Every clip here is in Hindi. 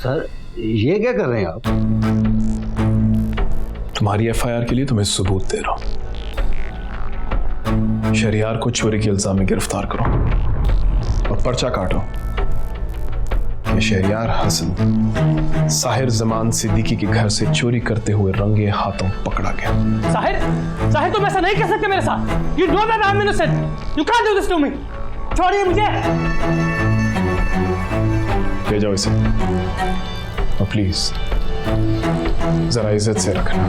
सर ये क्या कर रहे हैं आप? तुम्हारी एफआईआर के लिए तुम्हें सबूत दे रहा हूं। शहरियार को चोरी के इल्जाम में गिरफ्तार करो और पर्चा काटो कि शहरियार हसन साहिर जमान सिद्दीकी के घर से चोरी करते हुए रंगे हाथों पकड़ा गया। साहिर तुम ऐसा नहीं कर सकते मेरे साथ। You know that I'm innocent. You can't do this to me. छोड़िए मुझे। ले जाओ इसे और प्लीज जरा इज्जत से रखना।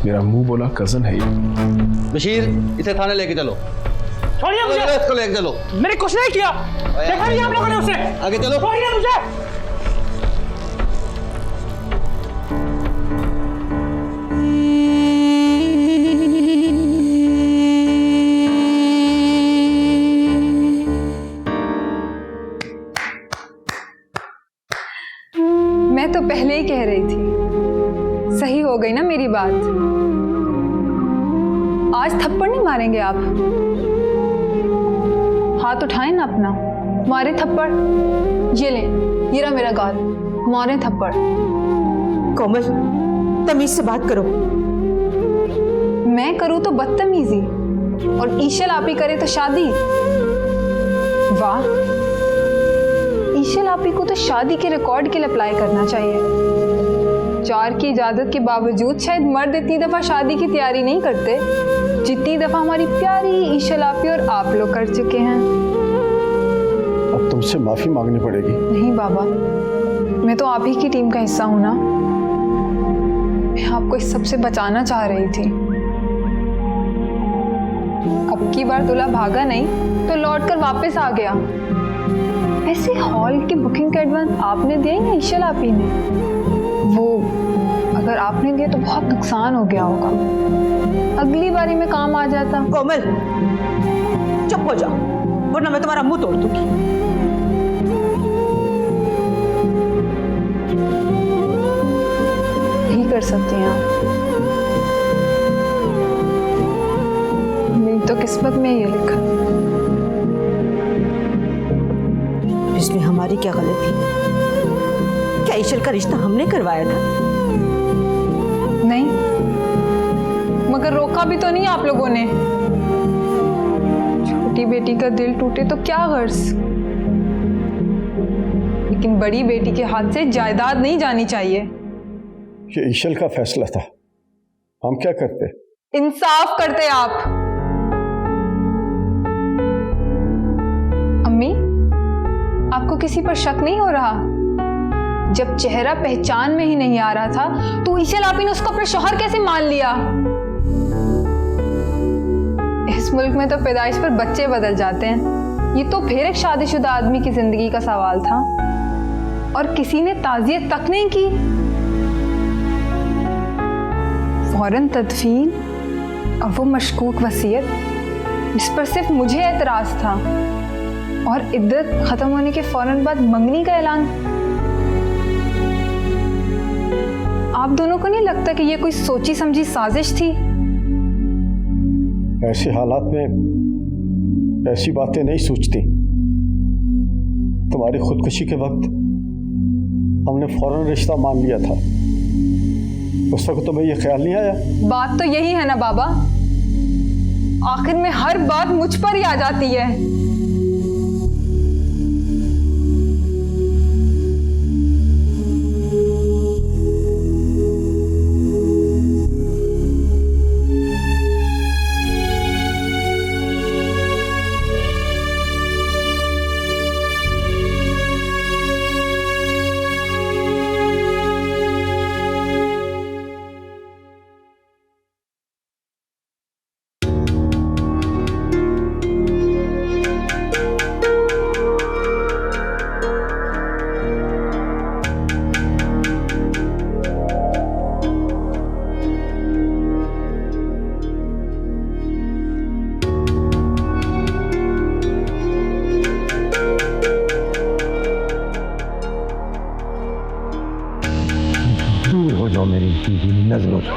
मेरा मुंह बोला कजन है ये। बशीर इसे थाने लेके चलो। छोड़िए मुझे। इसको लेके चलो। मैंने कुछ नहीं किया। देखा नहीं आप लोगों ने उसे। आगे चलो। छोड़िए मुझे। मैं तो पहले ही कह रही थी, सही हो गई ना मेरी बात। आज थप्पड़ नहीं मारेंगे आप। हाथ उठाएं ना अपना, मारे थप्पड़। ये ले, ये रहा मेरा गाल, मारे थप्पड़। कोमल तमीज से बात करो। मैं करूं तो बदतमीजी और ईशल आप ही करे तो शादी। वाह, ईशल आप ही को तो शादी के रिकॉर्ड के लिए अप्लाई करना चाहिए। 4 की इजाजत के बावजूद शायद मर्द इतनी दफा शादी की तैयारी नहीं करते जितनी दफा हमारी प्यारी ईशल आपी और आप लोग कर चुके हैं। अब तुमसे माफी मांगनी पड़ेगी। नहीं बाबा, मैं तो आप ही की टीम का हिस्सा हूं ना। मैं आपको इस सब से बचाना चाह रही थी। अब की बार दूल्हा भागा नहीं तो लौटकर वापस आ गया। ऐसे हॉल की बुकिंग का एडवांस आपने दिया या ईशल आपी ने? वो अगर आपने दिया तो बहुत नुकसान हो गया होगा। अगली बारी में काम आ जाता। कोमल चुप हो जाओ वरना मैं तुम्हारा मुंह तोड़ दूंगी। नहीं कर सकती हैं आप। मेरी तो किस्मत में ये लिखा। इसमें हमारी क्या गलती? क्या ईशल का रिश्ता हमने करवाया था? नहीं, मगर रोका भी तो नहीं आप लोगों ने। छोटी बेटी का दिल टूटे तो क्या गर्ज, लेकिन बड़ी बेटी के हाथ से जायदाद नहीं जानी चाहिए। ये ईशल का फैसला था, हम क्या करते? इंसाफ करते आप। अम्मी, आपको किसी पर शक नहीं हो रहा? जब चेहरा पहचान में ही नहीं आ रहा था तो ईशल आपी ने उसको अपना शौहर कैसे मान लिया? इस मुल्क में तो पैदाइश पर बच्चे बदल जाते हैं। ये तो फिर एक शादीशुदा आदमी की जिंदगी का सवाल था और किसी ने ताज़ियत तक नहीं की। फौरन तदफीन और वो मशकूक वसीयत जिस पर सिर्फ मुझे एतराज था, और इद्दत खत्म होने के फौरन बाद मंगनी का ऐलान। आप दोनों को नहीं लगता कि ये कोई सोची समझी साजिश थी? ऐसे हालात में ऐसी बातें नहीं सोचती। तुम्हारी खुदकुशी के वक्त हमने फौरन रिश्ता मान लिया था। उस वक्त तुम्हें यह ख्याल नहीं आया? बात तो यही है ना बाबा, आखिर में हर बात मुझ पर ही आ जाती है। मेरी नजरों से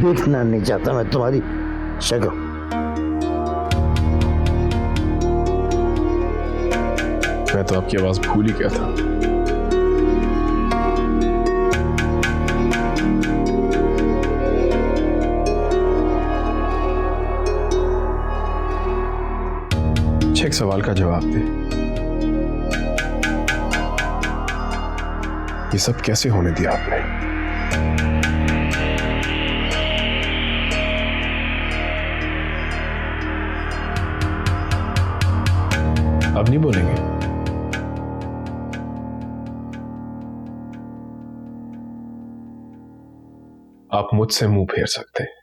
देखना नहीं चाहता मैं तुम्हारी शक्ल। मैं तो आपकी आवाज भूल ही गया था। एक सवाल का जवाब दे, ये सब कैसे होने दिया आपने? अब नहीं बोलेंगे? आप मुझसे मुंह फेर सकते हैं,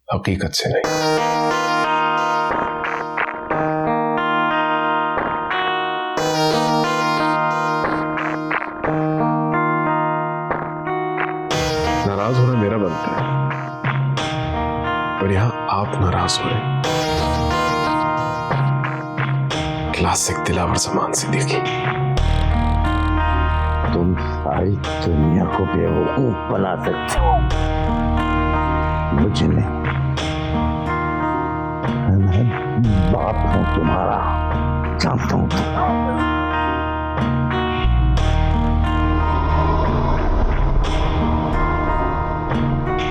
हकीकत से नहीं। नाराज होना मेरा बनता है, पर यहां आप नाराज हो रहे। क्लासिक दिलावर ज़मान सिद्दीकी। तुम सारी दुनिया को बेवकूफ बना सकते हो, मुझे नहीं। मैं बाप हूं तुम्हारा, जानता हूं तुम्हारा।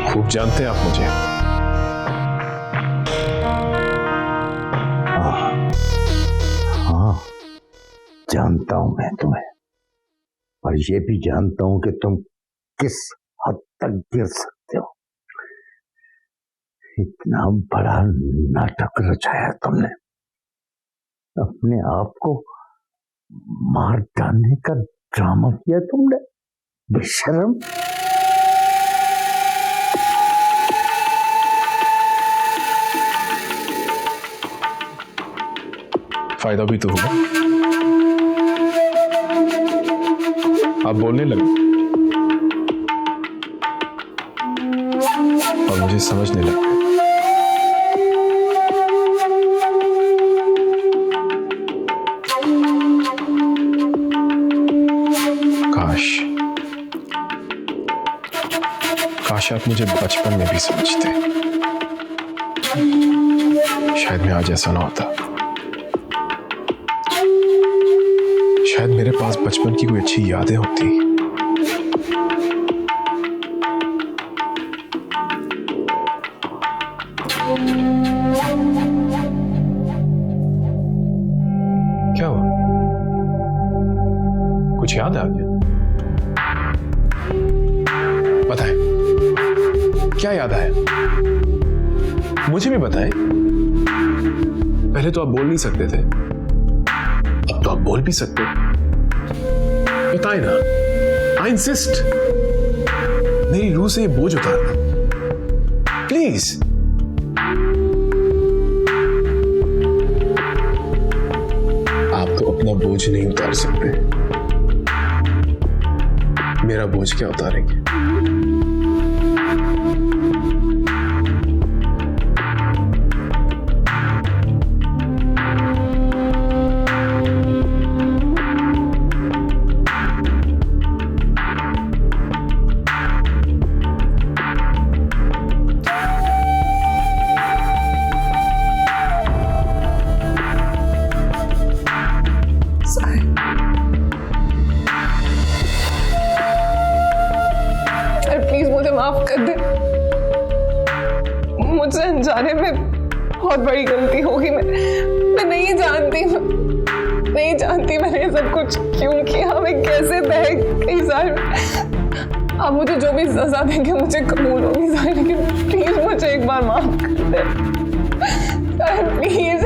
खूब जानते हैं आप मुझे। हाँ, जानता हूं मैं तुम्हें, और ये भी जानता हूं कि तुम किस हद तक गिर सकते हो। इतना बड़ा नाटक रचाया तुमने, अपने आप को मार डालने का ड्रामा किया तुमने, बेशर्म। फायदा भी तो होगा, आप बोलने लगे और मुझे समझने लगे। काश आप मुझे बचपन में भी समझते, शायद मैं आज ऐसा ना होता। शायद मेरे पास बचपन की कोई अच्छी यादें होती। क्या हुआ? कुछ याद आ गया? बताएं, क्या याद आया? मुझे भी बताएं। पहले तो आप बोल नहीं सकते थे, अब तो आप बोल भी सकते। बताएं ना, आई इंसिस्ट। मेरी रूह से ये बोझ उतारना प्लीज। आप तो अपना बोझ नहीं उतार सकते, मेरा बोझ क्या उतारेंगे? प्लीज मुझे माफ कर दे, मुझसे अनजाने में बहुत बड़ी गलती होगी। मैं नहीं जानती मैंने ये सब कुछ क्यों किया, मैं कैसे बह गई। साहिर, आप मुझे जो भी सजा देंगे मुझे कबूल होगी साहिर, लेकिन प्लीज मुझे एक बार माफ कर दे साहिर, प्लीज।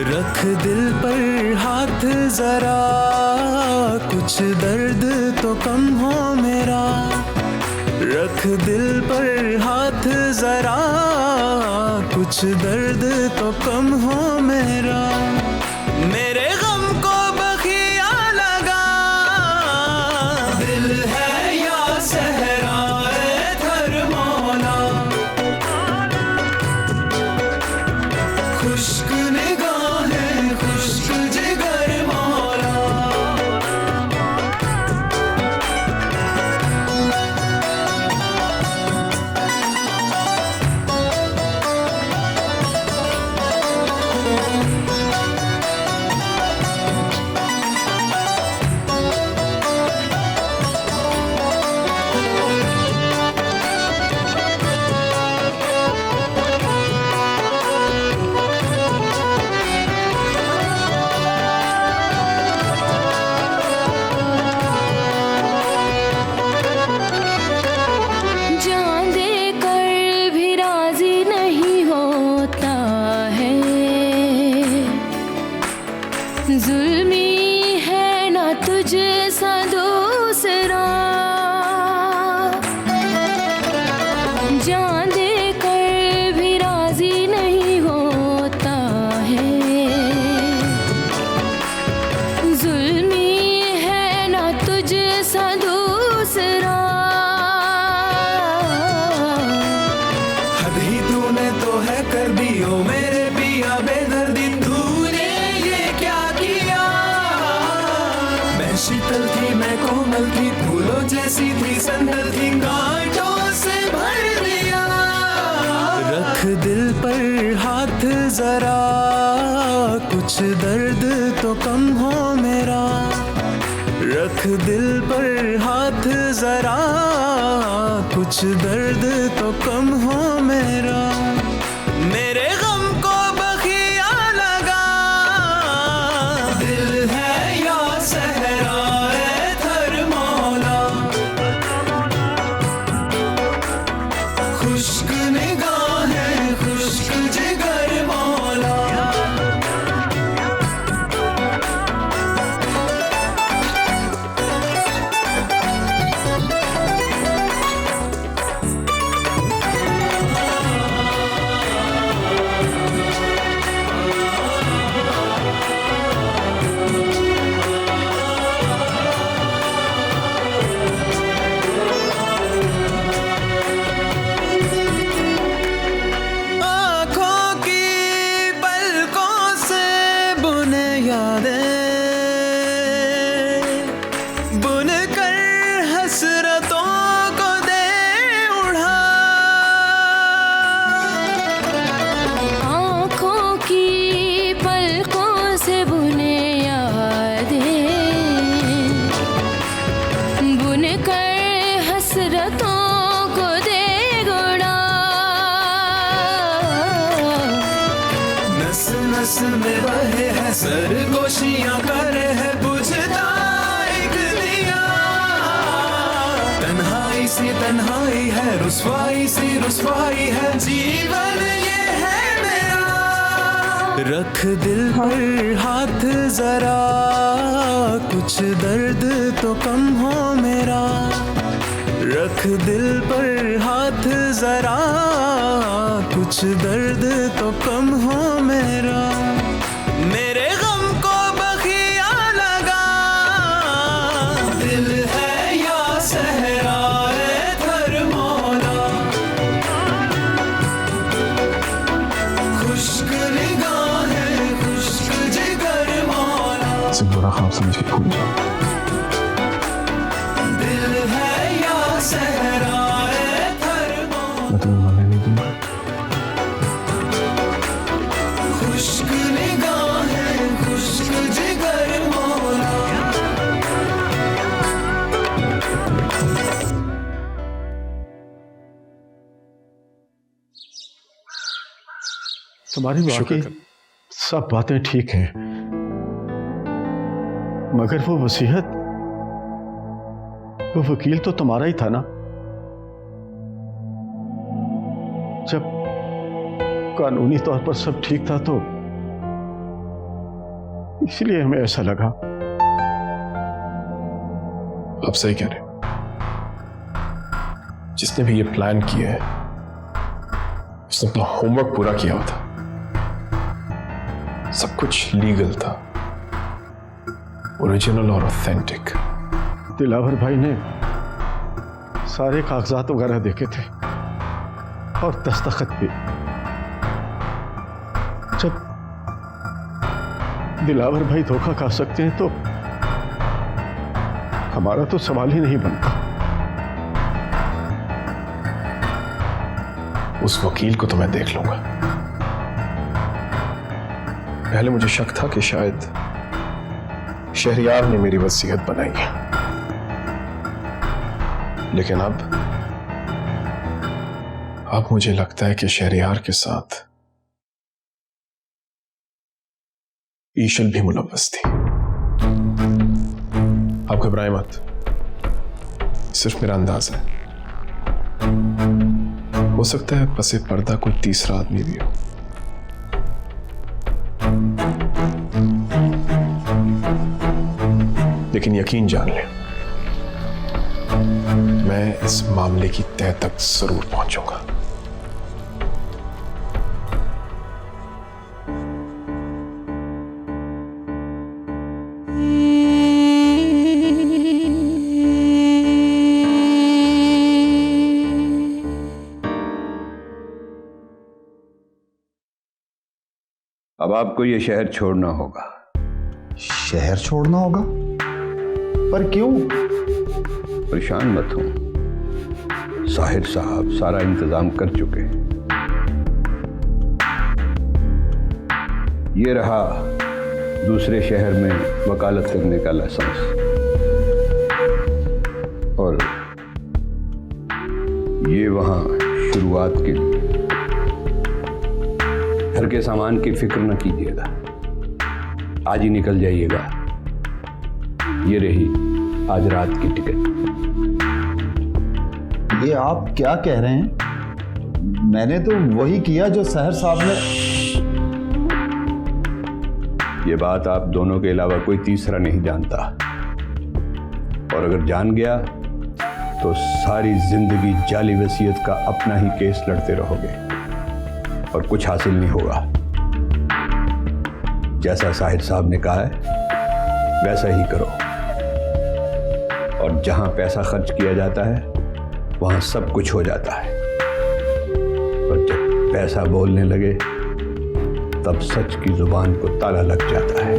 रख दिल पर हाथ जरा, कुछ दर्द तो कम हो मेरा। रख दिल पर हाथ जरा, कुछ दर्द तो कम हो मेरा। मेरे गम को बखिया लगा, दिल है या सहराए थर मौला। खुश्क निगाहें खुश्क जिगर मौला। जुल्मी है ना तुझे सा दूसरा, जान दे कर भी राजी नहीं होता है। जुल्मी है ना तुझे सा दूसरा, हद ही तूने तो है कर दी ओ मेरे पिया बेदर्दी। शीतल थी मैं कोमल थी, फूलों जैसी थी संदल थी, कांटों से भर दिया। रख दिल पर हाथ जरा, कुछ दर्द तो कम हो मेरा। रख दिल पर हाथ जरा, कुछ दर्द तो कम हो मेरा। मेरे गम को बखिया लगा, दिल है या सहराए थर मौला। खुश्क निगाहें खुश्क जिगर मौला। नस में बहे है सरगोशियां करे है बुझता एक दिया। तन्हाई सी तन्हाई है रुसवाई सी रुसवाई है, जीवन ये है मेरा। रख दिल पर हाथ जरा, कुछ दर्द तो कम हो मेरा। रख दिल पर हाथ जरा, कुछ दर्द तो कम हो मेरा। मेरे गम को बखिया लगा, दिल है या सहराए थर मौला। खुश्क निगाहें खुश्क जिगर मौला। से बुरा ख्वाब समझ के भूल जाओ। दिल है या सहराए थर मौला। मैं तुम्हें मरने नहीं दूंगा। खुश्क निगाहें खुश्क जिगर मौला। तुम्हारी बाकी सब बातें ठीक हैं, मगर वो वसीयत, वो वकील तो तुम्हारा ही था ना। जब कानूनी तौर पर सब ठीक था तो इसलिए हमें ऐसा लगा। आप सही कह रहे हो। जिसने भी ये प्लान किया है उसने अपना होमवर्क पूरा किया हुआ था। सब कुछ लीगल था, ओरिजिनल और ऑथेंटिक। दिलावर भाई ने सारे कागजात वगैरह देखे थे और दस्तखत भी। जब दिलावर भाई धोखा खा सकते हैं तो हमारा तो सवाल ही नहीं बनता। उस वकील को तो मैं देख लूंगा। पहले मुझे शक था कि शायद शहरयार ने मेरी वसीयत बनाई है, लेकिन अब मुझे लगता है कि शहरयार के साथ ईशल भी मुलव्वस थी। आप घबराएं मत, सिर्फ मेरा अंदाजा है। हो सकता है पसे पर्दा कोई तीसरा आदमी भी हो। लेकिन यकीन जान ले, मैं इस मामले की तह तक जरूर पहुंचूंगा। अब आपको ये शहर छोड़ना होगा। शहर छोड़ना होगा? पर क्यों? परेशान मत हो, साहिर साहब सारा इंतजाम कर चुके हैं। ये रहा दूसरे शहर में वकालत करने का लाइसेंस, और ये वहां शुरुआत के लिए। घर के सामान की फिक्र न कीजिएगा, आज ही निकल जाइएगा। ये रही आज रात की टिकट। ये आप क्या कह रहे हैं? मैंने तो वही किया जो साहिर साहब ने। ये बात आप दोनों के अलावा कोई तीसरा नहीं जानता, और अगर जान गया तो सारी जिंदगी जाली वसीयत का अपना ही केस लड़ते रहोगे और कुछ हासिल नहीं होगा। जैसा साहिर साहब ने कहा है वैसा ही करो, और जहां पैसा खर्च किया जाता है वहां सब कुछ हो जाता है। और जब पैसा बोलने लगे तब सच की जुबान को ताला लग जाता है।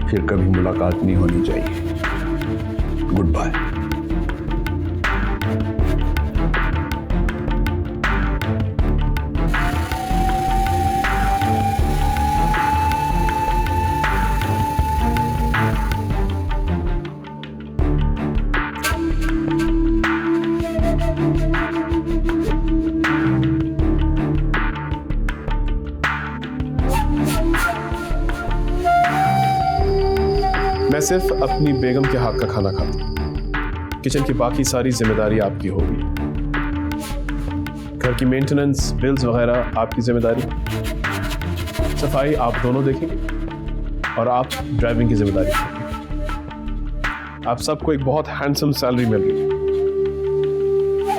फिर कभी मुलाकात नहीं होनी चाहिए। Good bye. मैं सिर्फ अपनी बेगम के हाथ का खाना खाता हूं। किचन की बाकी सारी जिम्मेदारी आपकी होगी। घर की मेंटेनेंस, बिल्स वगैरह आपकी जिम्मेदारी। सफाई आप दोनों देखेंगे और आप ड्राइविंग की जिम्मेदारी रखेंगे। आप सबको एक बहुत हैंडसम सैलरी मिल रही है।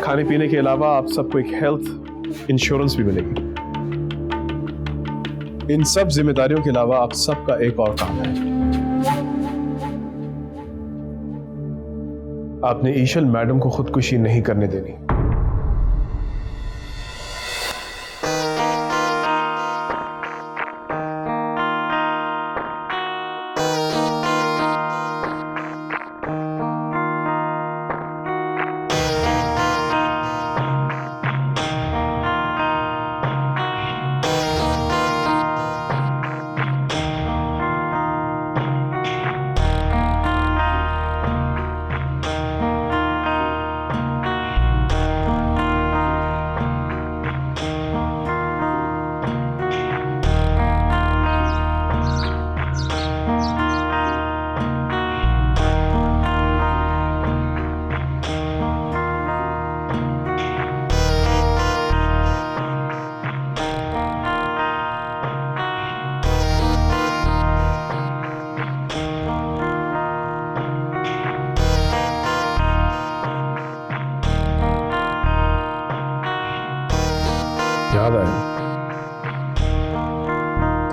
खाने पीने के अलावा आप सबको एक हेल्थ इंश्योरेंस भी मिलेगी। इन सब जिम्मेदारियों के अलावा आप सबका एक और काम है। आपने ईशल मैडम को खुदकुशी नहीं करने देनी।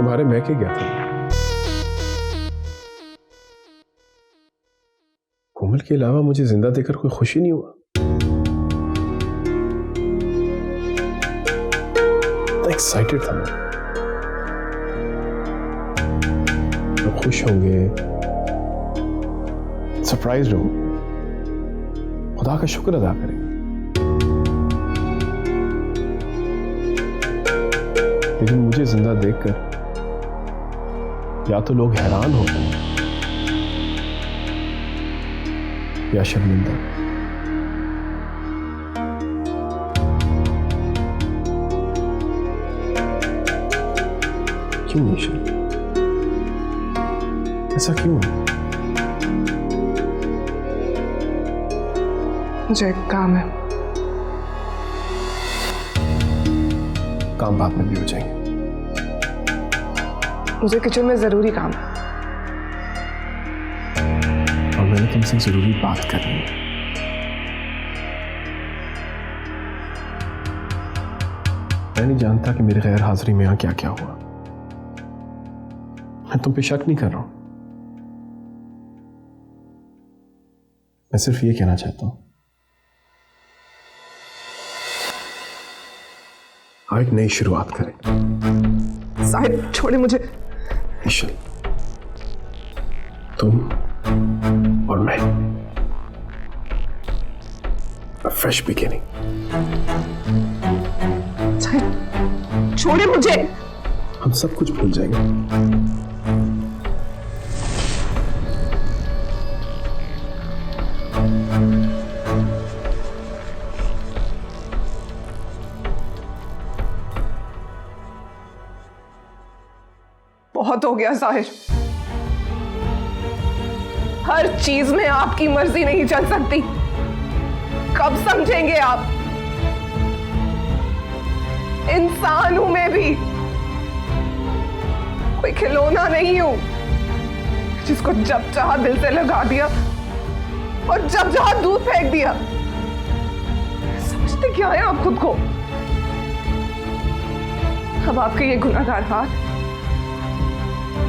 तुम्हारे मैके गया था। कोमल के अलावा मुझे जिंदा देखकर कोई खुशी नहीं हुआ। एक्साइटेड था मैं। खुश होंगे, सरप्राइज हो, खुदा का शुक्र अदा करेंगे। लेकिन मुझे जिंदा देखकर या तो लोग हैरान होते हैं या शर्मिंदा। क्यों निशा, ऐसा क्यों? मुझे एक काम है। काम बाद में भी हो जाएंगे। मुझे किचन में जरूरी काम है। और मैंने तुमसे जरूरी बात करनी है। मैं नहीं जानता कि मेरे गैर हाजिरी में यहां क्या क्या हुआ। मैं तुम पे शक नहीं कर रहा हूं। मैं सिर्फ ये कहना चाहता हूं, एक नई शुरुआत करें। साहिर छोड़े मुझे। ईशल, तुम और मैं, फ्रेश बिगिनिंग। साहिर छोड़े मुझे। हम सब कुछ भूल जाएंगे। बहुत हो गया साहिर। हर चीज में आपकी मर्जी नहीं चल सकती। कब समझेंगे आप? इंसान हूं मैं भी, कोई खिलौना नहीं हूं जिसको जब चाहा दिल से लगा दिया और जब चाहा दूध फेंक दिया। समझते क्या है आप खुद को? अब आपके ये गुनाहगार हाथ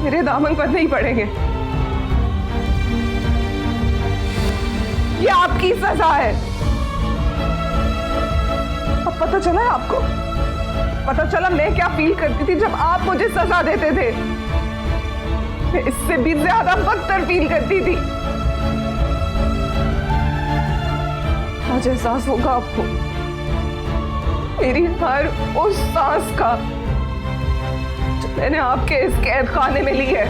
मेरे दामन पर नहीं पड़ेंगे। ये आपकी सजा है। अब पता चला है आपको? पता चला मैं क्या फील करती थी जब आप मुझे सजा देते थे? मैं इससे भी ज्यादा बदतर फील करती थी। आज एहसास होगा आपको मेरी हर उस सांस का जो मैंने आपके इस कैद खाने में ली है।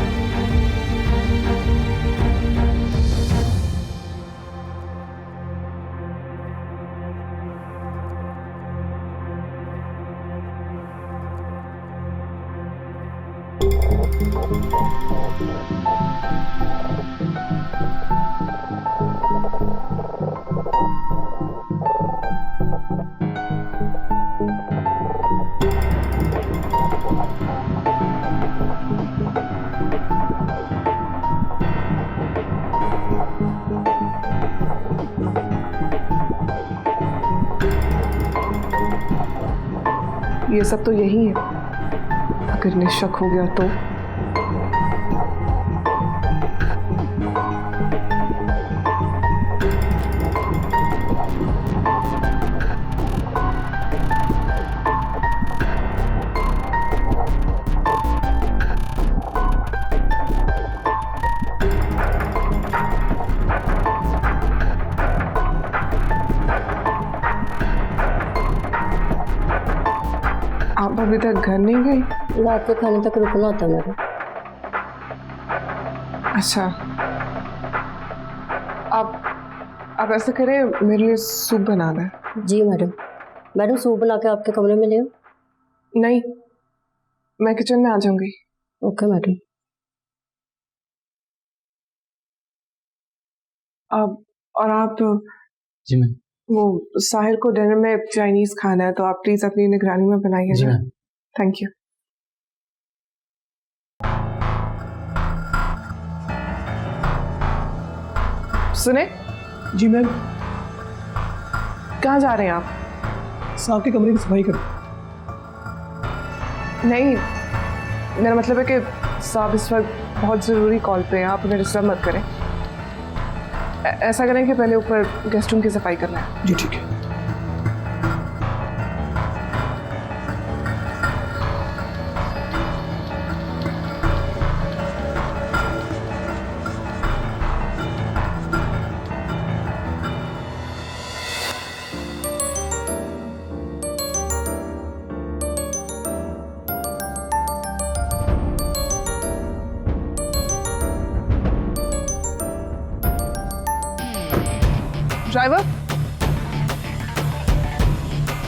ये सब तो यही है। अगर निशक हो गया तो आप अभी तक घर नहीं गई? रात के खाने तक रुकना था मेरा। अच्छा, आप ऐसा करें, मेरे लिए सूप बना दें। जी मैडम। मैडम सूप बना के आपके कमरे में ले आओ। नहीं, मैं किचन में आ जाऊंगी। Okay madam. और आप जी मैम। वो साहिर को डिनर में चाइनीज खाना है, तो आप प्लीज अपनी निगरानी में बनाइए। जी मैम। Thank you. सुने? जी मैम। कहाँ जा रहे हैं आप? साहब के कमरे की सफाई कर। नहीं, मेरा मतलब है कि साहब इस वक्त बहुत ज़रूरी कॉल पे हैं, आप उन्हें डिस्टर्ब मत करें। ऐसा करें कि पहले ऊपर गेस्ट रूम की सफाई करना है। जी ठीक है। ड्राइवर,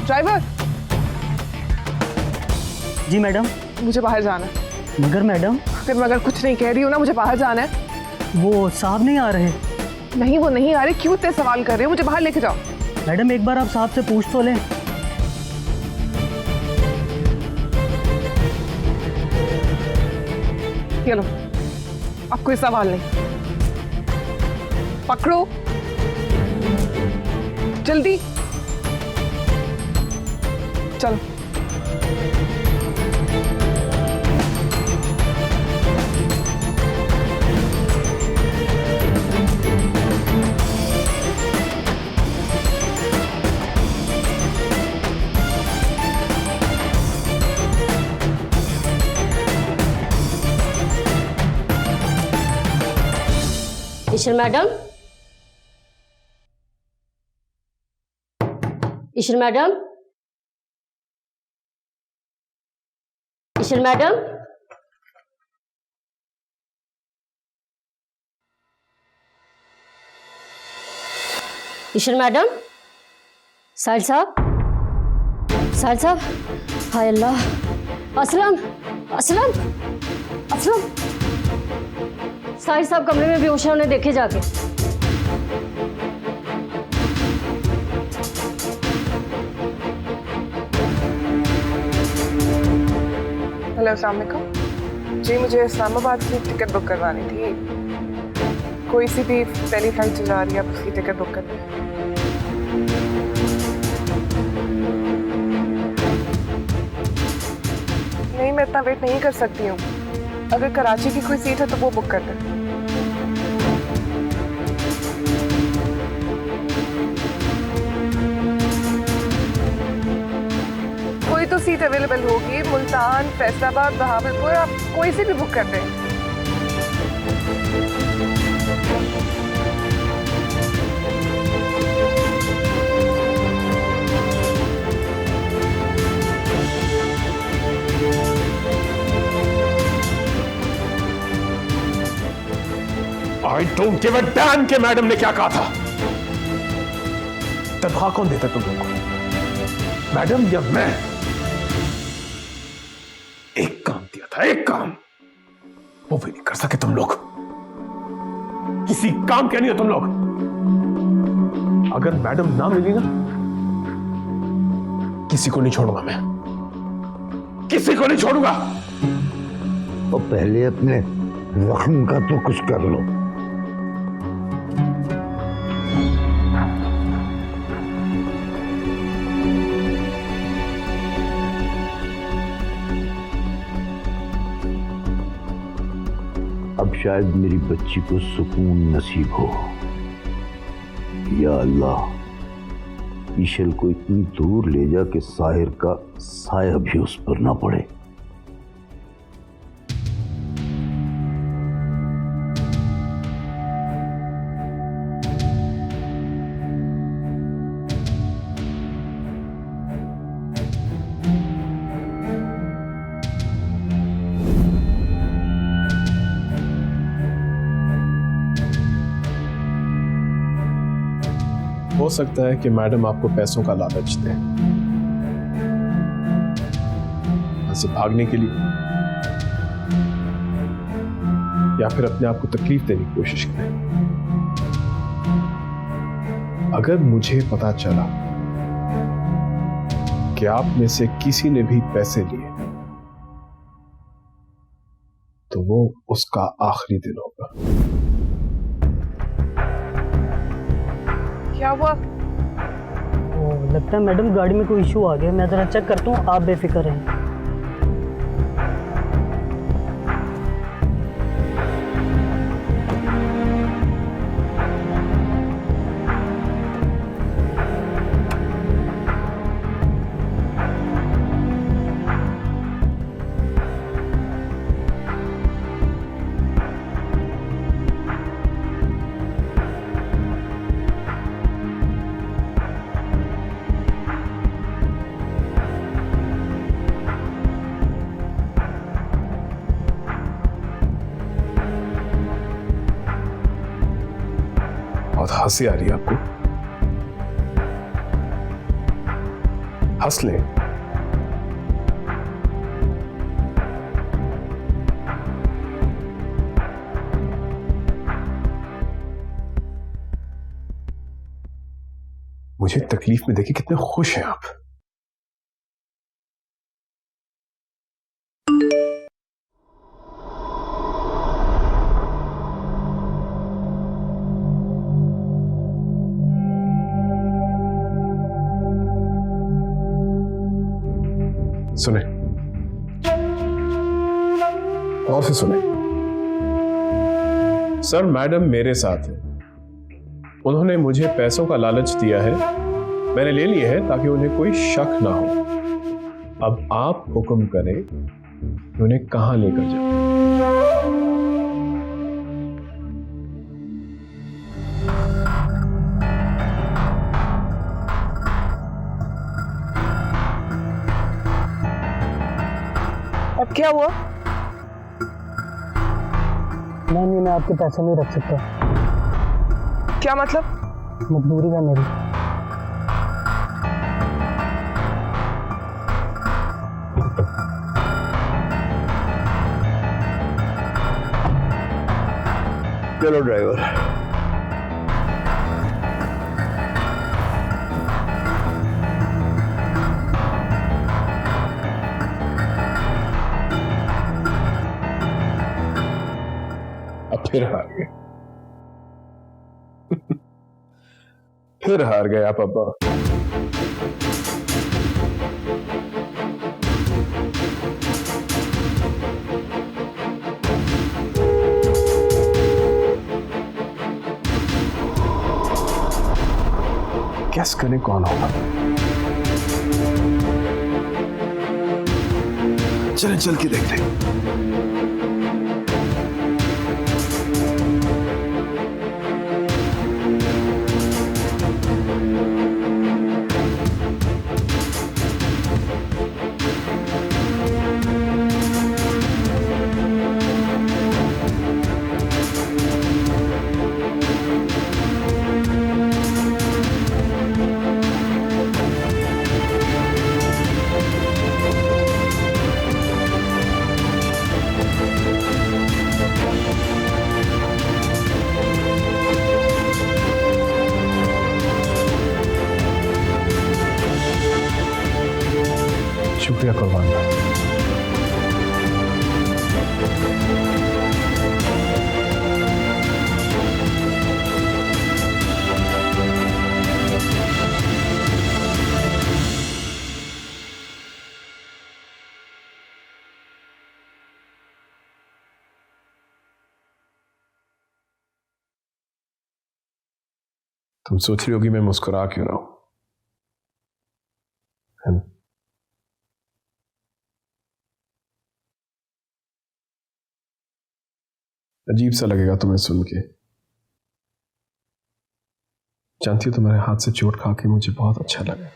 ड्राइवर, जी मैडम। मुझे बाहर जाना है। मगर मैडम, फिर मैं अगर कुछ नहीं कह रही हूँ ना, मुझे बाहर जाना है। वो साहब नहीं आ रहे। नहीं, वो नहीं आ रहे। क्यों इतने सवाल कर रहे हो? मुझे बाहर लेके जाओ। मैडम एक बार आप साहब से पूछ तो लें। ये लो, अब कोई सवाल नहीं। पकड़ो जल्दी, चलो। ईशल मैडम, ईशल मैडम, ईशल मैडम, ईशल मैडम, साहिल साहब, साहिल साहब, हाय अल्लाह, असलम, असलम, असलम। साहिल साहब कमरे में बेहोश है, उन्हें देखे जाके। हेलो, अस्सलाम वालेकुम जी। मुझे इस्लामाबाद की टिकट बुक करवानी थी। कोई सी भी पहली फ्लाइट जो जा रही है, आप उसकी टिकट बुक कर दें। नहीं, मैं इतना वेट नहीं कर सकती हूँ। अगर कराची की कोई सीट है तो वो बुक कर दें। कोई तो सीट अवेलेबल होगी। मुल्तान, फैसलाबाद, बहावलपुर, आप कोई सी भी बुक कर दें। I don't give a damn कि मैडम ने क्या कहा था। तनख्वाह कौन देता तुम लोगों को, मैडम या मैं? एक काम दिया था, एक काम, वो भी नहीं कर सके तुम लोग। किसी काम के नहीं हो तुम लोग। अगर मैडम ना मिली ना, किसी को नहीं छोड़ूंगा मैं, किसी को नहीं छोड़ूंगा। तो पहले अपने जख्म का तो कुछ कर लो। अब शायद मेरी बच्ची को सुकून नसीब हो। या अल्लाह, ईशल को इतनी दूर ले जा कि साहिर का साया भी उस पर ना पड़े। हो सकता है कि मैडम आपको पैसों का लालच दें, यहाँ से भागने के लिए, या फिर अपने आप को तकलीफ देने की कोशिश करें। अगर मुझे पता चला कि आप में से किसी ने भी पैसे लिए, तो वो उसका आखिरी दिन होगा। क्या हुआ? लगता है मैडम गाड़ी में कोई इशू आ गया। मैं जरा चेक करता हूँ, आप बेफिक्र रहें। हंसी आ रही है आपको? हंस लें। मुझे तकलीफ में देखिए कितने खुश हैं आप। सुने और से सुने। सर, मैडम मेरे साथ है। उन्होंने मुझे पैसों का लालच दिया है, मैंने ले लिए हैं ताकि उन्हें कोई शक ना हो। अब आप हुक्म करें कि उन्हें कहां लेकर जाए। अब क्या हुआ? नहीं, मैं आपके पैसे नहीं रख सकता। क्या मतलब? मजबूरी है मेरी। चलो ड्राइवर। फिर हार गए। फिर हार गए आप अब्बा। गेस करें कौन होगा? चलें चल के देखते हैं। शुक्रिया कुर्बान भाई। तुम सोच रही होगी मैं मुस्कुरा क्यों रहा हूं? अजीब सा लगेगा तुम्हें सुन के। जानती हो तुम्हारे हाथ से चोट खा के मुझे बहुत अच्छा लगा।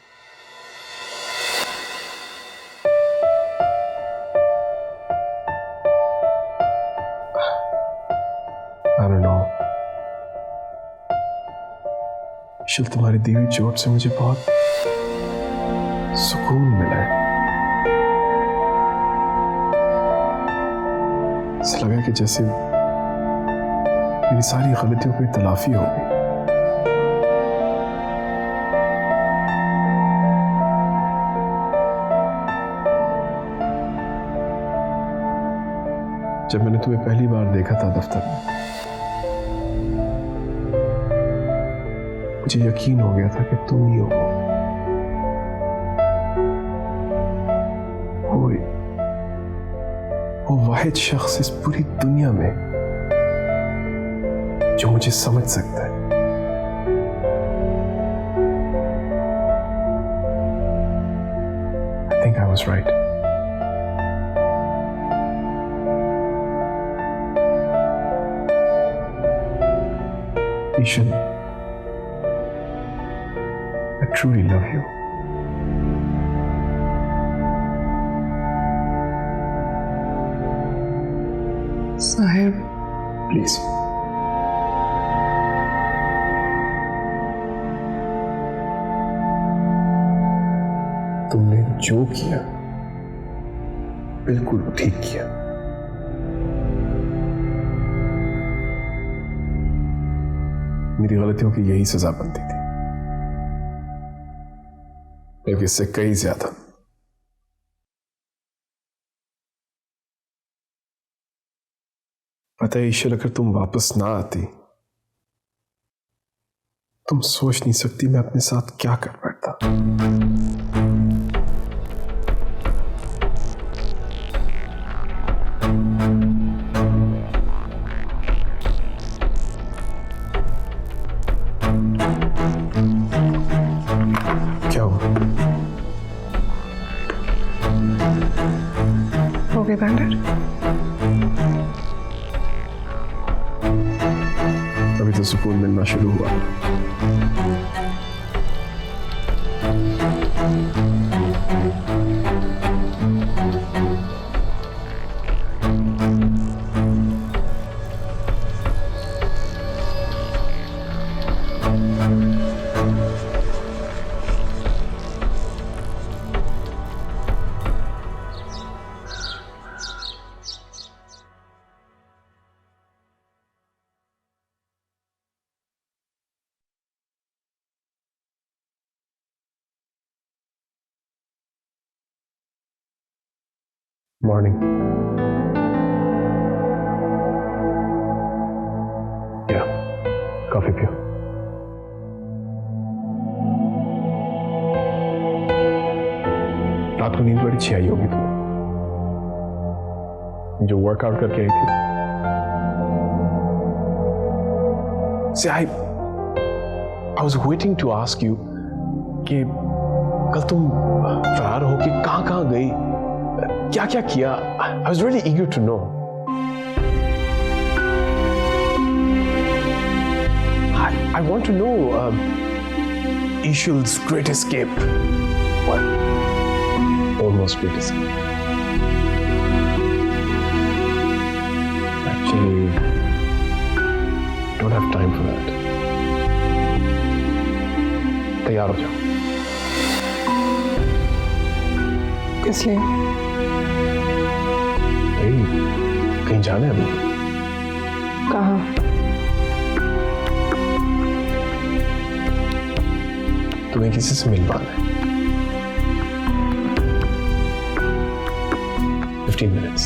I don't know। ईशल, तुम्हारी दी हुई चोट से मुझे बहुत सुकून मिला है। ऐसा लगा कि जैसे मेरी सारी गलतियों की तलाफी हो गई। जब मैंने तुम्हें पहली बार देखा था दफ्तर में, मुझे यकीन हो गया था कि तुम ही हो। वो वाहिद शख्स इस पूरी दुनिया में जो मुझे समझ सकता है। I think I was right। Ishan, I truly love you। Sahib, please जो किया बिल्कुल ठीक किया। मेरी गलतियों की यही सजा बनती थी, लेकिन इससे कई ज्यादा। पता है ईश्वर, अगर तुम वापस ना आती, तुम सोच नहीं सकती मैं अपने साथ क्या कर बैठता। क्या हुआ? हो गए बैंडेड? अभी तो सुकून मिलना शुरू हुआ। Morning. Yeah, coffee पियो। रात को नींद बड़ी अच्छी आई होगी तुम्हें, जो वर्कआउट करके आई थी। See, I was waiting to ask you कि कल तुम फरार होके कहाँ गई, क्या किया? I was really eager to know. I want to know Ishal's great escape. What? Almost great escape. Actually, don't have time for that. तैयार हो जाओ। किस लिए? कहीं जाना है अभी? कहाँ? तुम्हें किसी से मिलवाना है। 15 minutes.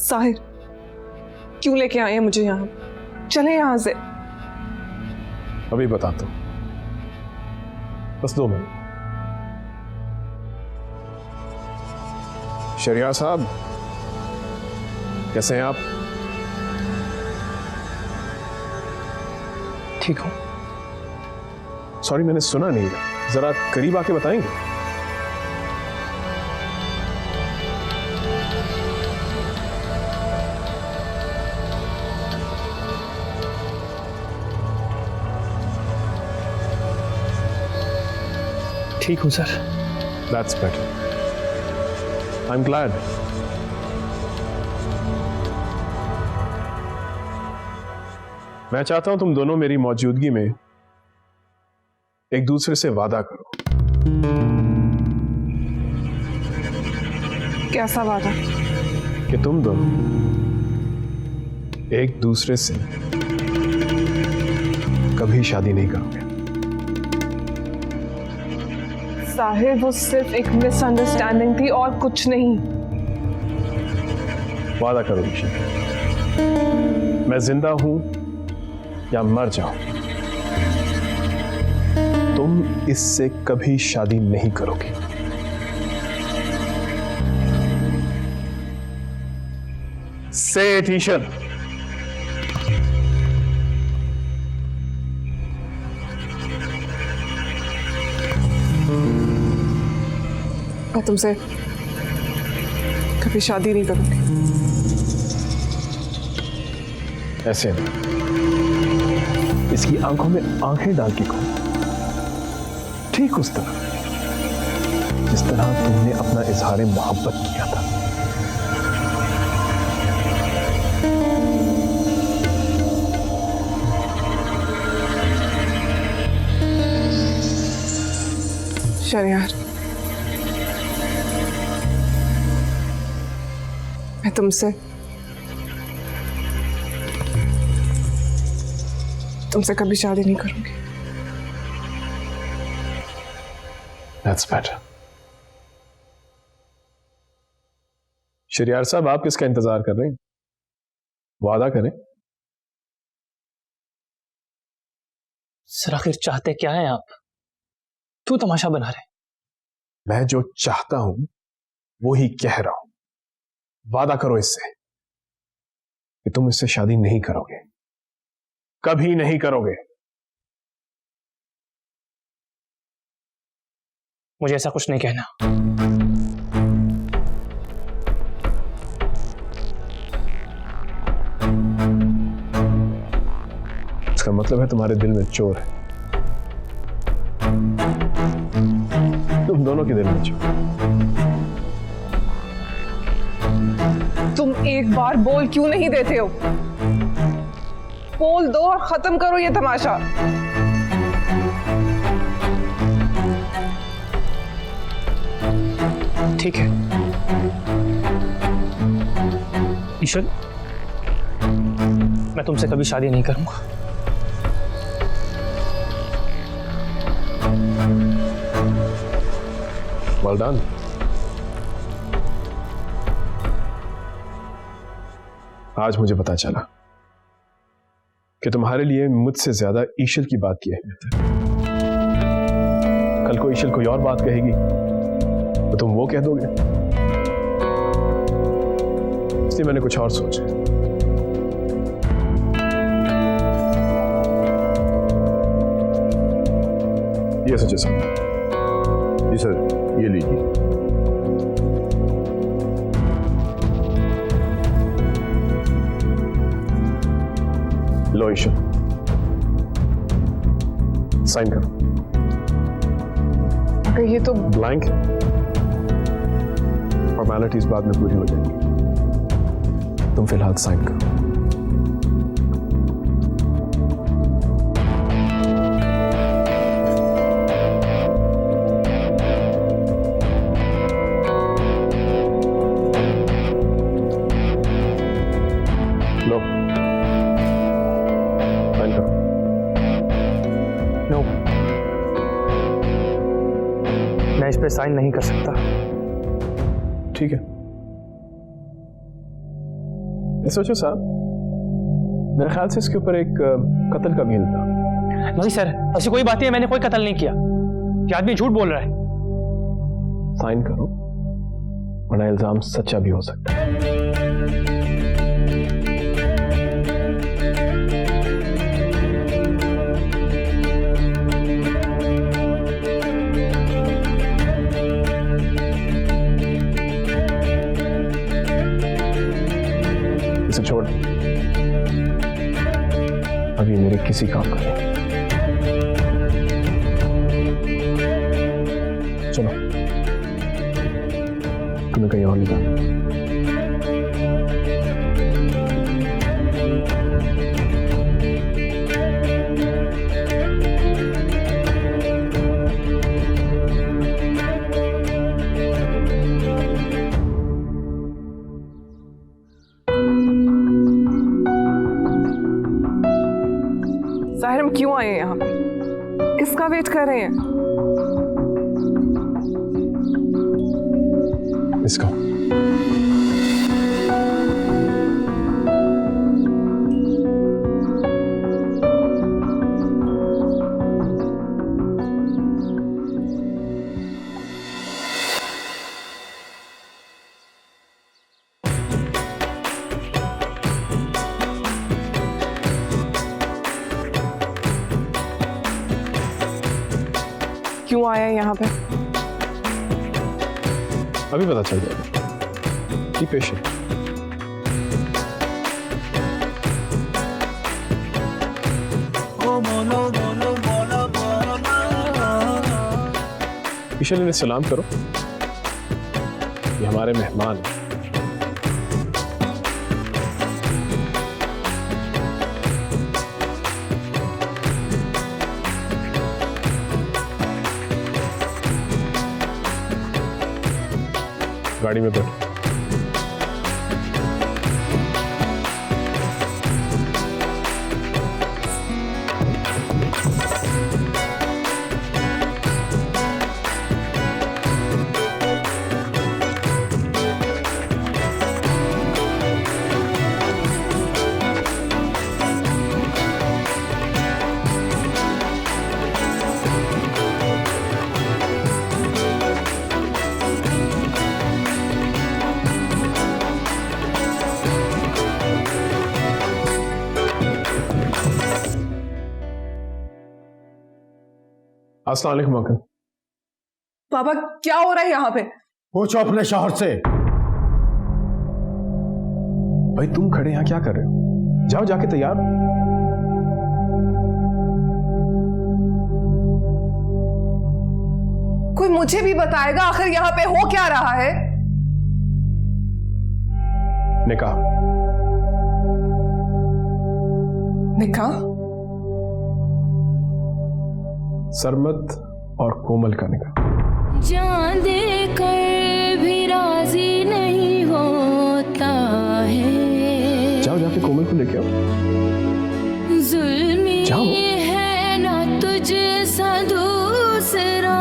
साहिर, क्यों लेके आए हैं मुझे यहाँ? चले यहाँ से। अभी बताता हूँ, बस 2 मिनट। शरियार साहब, कैसे हैं आप? ठीक हूँ। सॉरी, मैंने सुना नहीं, जरा करीब आके बताएंगे? ठीक हूँ sir. That's better. I'm glad. मैं चाहता हूं तुम दोनों मेरी मौजूदगी में एक दूसरे से वादा करो। कैसा वादा? कि तुम दोनों एक दूसरे से कभी शादी नहीं करोगे। साहिर, वो सिर्फ एक मिसअंडरस्टैंडिंग थी और कुछ नहीं। वादा करो ईशा, मैं जिंदा हूं या मर जाऊं, तुम इससे कभी शादी नहीं करोगे। Say it, Isha. मैं तुमसे कभी शादी नहीं करूंगी। ऐसे नहीं, इसकी आंखों में आंखें डाल के कहो, ठीक उस तरह जिस तरह तुमने अपना इजहार मोहब्बत किया था। शरियार, मैं तुमसे कभी शादी नहीं करूंगी। That's better. शरियार साहब, आप किसका इंतजार कर रहे हैं? वादा करें। सर आखिर चाहते क्या हैं आप? क्यों तमाशा बना रहे हैं? मैं जो चाहता हूं वो ही कह रहा हूं। वादा करो इससे कि तुम इससे शादी नहीं करोगे, कभी नहीं करोगे। मुझे ऐसा कुछ नहीं कहना। इसका मतलब है तुम्हारे दिल में चोर है, तुम दोनों के दिल में चोर। तुम एक बार बोल क्यों नहीं देते हो? बोल दो और खत्म करो ये तमाशा। ठीक है ईशल, मैं तुमसे कभी शादी नहीं करूंगा। Well done. आज मुझे पता चला कि तुम्हारे लिए मुझसे ज्यादा ईशल की बात की अहमियत है। कल को ईशल कोई और बात कहेगी तो तुम वो कह दोगे, इसलिए मैंने कुछ और सोचा। ये सोचे सर। जी सर, ये लीजिए। लो ईशल, साइन करो। ये तो ब्लैंक है, फॉर्मेलिटीज बाद में पूरी हो जाएंगी। तुम फिलहाल साइन करो। लो, साइन करो। नो, मैं इस पे साइन नहीं कर सकता। ठीक है। सोचो साहब, मेरे ख्याल से इसके ऊपर एक कत्ल का भी इल्जाम। नहीं सर, ऐसी कोई बात नहीं है, मैंने कोई कत्ल नहीं किया। ये आदमी झूठ बोल रहा है। साइन करो, वरना इल्जाम सच्चा भी हो सकता है। इसे छोड़, अभी मेरे किसी काम का नहीं। चलो, तुम्हें कहीं और निकाल। साहिर, हम क्यों आए हैं यहाँ पे? किसका वेट कर रहे हैं? इसका। क्यों आया है यहाँ पे? अभी पता चल जाएगा। Be patient. ईशल, इन्हें सलाम करो, ये हमारे मेहमान हैं। गाड़ी में बैठो। अस्सलाम वालेकुम अंकल। पापा क्या हो रहा है यहाँ पे? पूछो अपने शौहर से। भाई तुम खड़े यहाँ क्या कर रहे हो? जाओ जाके तैयार हो। कोई मुझे भी बताएगा आखिर यहाँ पे हो क्या रहा है? निकाह। निकाह? सरमत और कोमल का निकाह। जान दे कर भी राजी नहीं होता है। जाओ जाके कोमल को लेके आओ। जुल्मी जाओ। है ना तुझ सा दूसरा,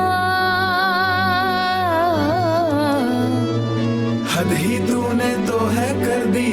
हद ही तूने तो है कर दी